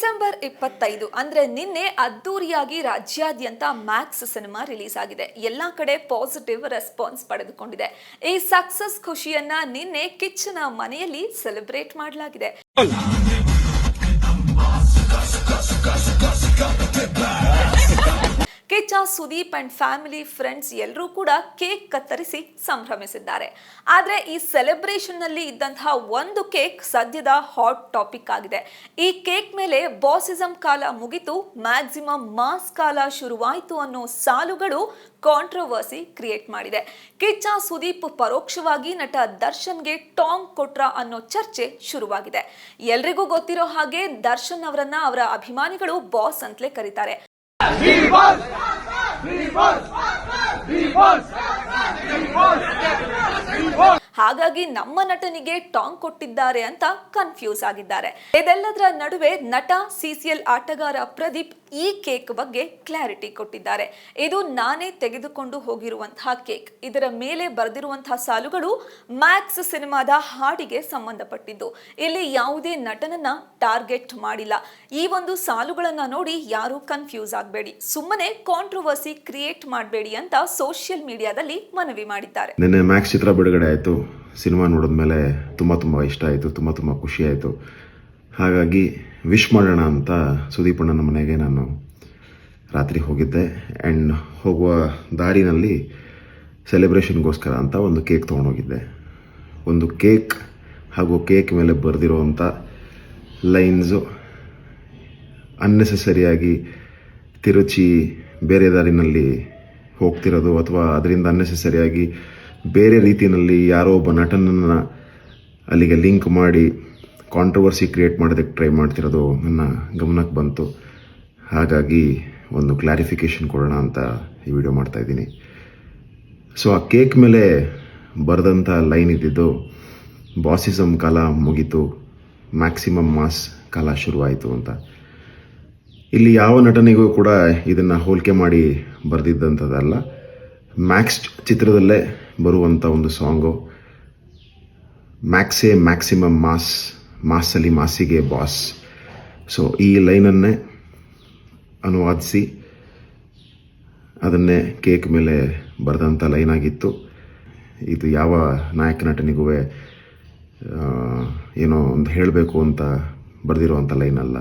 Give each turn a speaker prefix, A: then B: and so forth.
A: December 25 ಅಂದ್ರೆ ನಿನ್ನೆ ಅದ್ದೂರಿಯಾಗಿ ರಾಜ್ಯಾದ್ಯಂತ ಮ್ಯಾಕ್ಸ್ ಸಿನಿಮಾ ರಿಲೀಸ್ ಆಗಿದೆ. ಎಲ್ಲಾ ಕಡೆ ಪಾಸಿಟಿವ್ ರೆಸ್ಪಾನ್ಸ್ ಪಡೆದುಕೊಂಡಿದೆ. ಈ ಸಕ್ಸಸ್ ಖುಷಿಯನ್ನ ನಿನ್ನೆ ಕಿಚ್ಚನ ಮನೆಯಲ್ಲಿ ಸೆಲೆಬ್ರೇಟ್ ಮಾಡಲಾಗಿದೆ. Kiccha, Sudeep and family friends ಎಲ್ಲರೂ ಕೂಡ ಕೇಕ್ ಕತ್ತರಿಸಿ ಸಂಭ್ರಮಿಸಿದ್ದಾರೆ. ಆದ್ರೆ ಈ ಸೆಲೆಬ್ರೇಷನ್ ನಲ್ಲಿ ಇದ್ದಂತಹ ಒಂದು ಕೇಕ್ ಸದ್ಯದ ಹಾಟ್ ಟಾಪಿಕ್ ಆಗಿದೆ. ಈ ಕೇಕ್ ಮೇಲೆ ಬಾಸಿಸಂ ಕಾಲ ಮುಗಿತು, ಮ್ಯಾಕ್ಸಿಮಮ್ ಮಾಸ್ ಕಾಲ ಶುರುವಾಯಿತು ಅನ್ನೋ ಸಾಲುಗಳು ಕಾಂಟ್ರವರ್ಸಿ ಕ್ರಿಯೇಟ್ ಮಾಡಿದೆ. ಕಿಚ್ಚ, ಸುದೀಪ್ ಪರೋಕ್ಷವಾಗಿ ನಟ ದರ್ಶನ್ಗೆ ಟಾಂಗ್ ಕೊಟ್ರ ಅನ್ನೋ ಚರ್ಚೆ ಶುರುವಾಗಿದೆ. ಎಲ್ರಿಗೂ ಗೊತ್ತಿರೋ ಹಾಗೆ ದರ್ಶನ್ ಅವರನ್ನ ಅವರ ಅಭಿಮಾನಿಗಳು ಬಾಸ್ ಅಂತಲೇ ಕರೀತಾರೆ. ಹಾಗಾಗಿ ನಮ್ಮ ನಟನಿಗೆ ಟಾಂಗ್ ಕೊಟ್ಟಿದ್ದಾರೆ ಅಂತ ಕನ್ಫ್ಯೂಸ್ ಆಗಿದ್ದಾರೆ. ಇದೆಲ್ಲದರ ನಡುವೆ ನಟ ಸಿಸಿಎಲ್ ಆಟಗಾರ ಪ್ರದೀಪ್ ಈ ಕೇಕ್ ಬಗ್ಗೆ ಕ್ಲಾರಿಟಿ ಕೊಟ್ಟಿದ್ದಾರೆ. ಇದು ನಾನೇ ತೆಗೆದುಕೊಂಡು ಹೋಗಿರುವಂತಹ ಕೇಕ್. ಇದರ ಮೇಲೆ ಬರೆದಿರುವಂತಹ ಸಾಲುಗಳು ಮ್ಯಾಕ್ಸ್ ಸಿನಿಮಾದ ಹಾಡಿಗೆ ಸಂಬಂಧಪಟ್ಟಿದ್ದು. ಇಲ್ಲಿ ಯಾವುದೇ ನಟನನ್ನ ಟಾರ್ಗೆಟ್ ಮಾಡಿಲ್ಲ. ಈ ಒಂದು ಸಾಲುಗಳನ್ನ ನೋಡಿ ಯಾರು ಕನ್ಫ್ಯೂಸ್ ಆಗಬೇಡಿ, ಸುಮ್ಮನೆ ಕಾಂಟ್ರವರ್ಸಿ ಕ್ರಿಯೇಟ್ ಮಾಡಬೇಡಿ ಅಂತ ಸೋಷಿಯಲ್ ಮೀಡಿಯಾದಲ್ಲಿ ಮನವಿ ಮಾಡಿದ್ದಾರೆ.
B: ನಿನ್ನೆ ಮ್ಯಾಕ್ಸ್ ಚಿತ್ರ ಬಿಡುಗಡೆ ಆಯಿತು. ಸಿನಿಮಾ ನೋಡಿದ್ಮೇಲೆ ತುಂಬ ಇಷ್ಟ ಆಯಿತು, ತುಂಬ ಖುಷಿ ಆಯಿತು. ಹಾಗಾಗಿ ವಿಶ್ ಮಾಡೋಣ ಅಂತ ಸುದೀಪ್ ಅಣ್ಣನ ಮನೆಗೆ ನಾನು ರಾತ್ರಿ ಹೋಗಿದ್ದೆ. ಆ್ಯಂಡ್ ಹೋಗುವ ದಾರಿನಲ್ಲಿ ಸೆಲೆಬ್ರೇಷನ್ಗೋಸ್ಕರ ಅಂತ ಒಂದು ಕೇಕ್ ತೊಗೊಂಡೋಗಿದ್ದೆ. ಒಂದು ಕೇಕ್ ಹಾಗೂ ಕೇಕ್ ಮೇಲೆ ಬರೆದಿರುವಂಥ ಲೈನ್ಸು ಅನ್ನೆಸೆಸರಿಯಾಗಿ ತಿರುಚಿ ಬೇರೆ ದಾರಿನಲ್ಲಿ ಹೋಗ್ತಿರೋದು, ಅಥವಾ ಅದರಿಂದ ಅನ್ನೆಸೆಸರಿಯಾಗಿ ಬೇರೆ ರೀತಿಯಲ್ಲಿ ಯಾರೋ ಒಬ್ಬ ನಟನನ್ನು ಅಲ್ಲಿಗೆ ಲಿಂಕ್ ಮಾಡಿ ಕಾಂಟ್ರವರ್ಸಿ ಕ್ರಿಯೇಟ್ ಮಾಡೋದಕ್ಕೆ ಟ್ರೈ ಮಾಡ್ತಿರೋದು ನನ್ನ ಗಮನಕ್ಕೆ ಬಂತು. ಹಾಗಾಗಿ ಒಂದು ಕ್ಲಾರಿಫಿಕೇಷನ್ ಕೊಡೋಣ ಅಂತ ಈ ವಿಡಿಯೋ ಮಾಡ್ತಾಯಿದ್ದೀನಿ. ಸೊ ಆ ಕೇಕ್ ಮೇಲೆ ಬರೆದಂಥ ಲೈನ್ ಇದ್ದಿದ್ದು, ಬಾಸಿಸಮ್ ಕಾಲ ಮುಗೀತು, ಮ್ಯಾಕ್ಸಿಮಮ್ ಮಾಸ್ ಕಾಲ ಶುರುವಾಯಿತು ಅಂತ. ಇಲ್ಲಿ ಯಾವ ನಟನಿಗೂ ಕೂಡ ಇದನ್ನು ಹೋಲಿಕೆ ಮಾಡಿ ಬರೆದಿದ್ದಂಥದ್ದಲ್ಲ. ಮ್ಯಾಕ್ಸ್ ಚಿತ್ರದಲ್ಲೇ ಬರುವಂಥ ಒಂದು ಸಾಂಗು. ಮ್ಯಾಕ್ಸೇ ಮ್ಯಾಕ್ಸಿಮಮ್ ಮಾಸ್, ಮಾಸಲ್ಲಿ ಮಾಸಿಗೆ ಬಾಸ್. ಸೊ ಈ ಲೈನನ್ನೇ ಅನುವಾದಿಸಿ ಅದನ್ನೇ ಕೇಕ್ ಮೇಲೆ ಬರೆದಂಥ ಲೈನ್ ಆಗಿತ್ತು. ಇದು ಯಾವ ನಾಯಕ ನಟನಿಗೂ ಏನೋ ಒಂದು ಹೇಳಬೇಕು ಅಂತ ಬರೆದಿರುವಂಥ ಲೈನ್ ಅಲ್ಲ.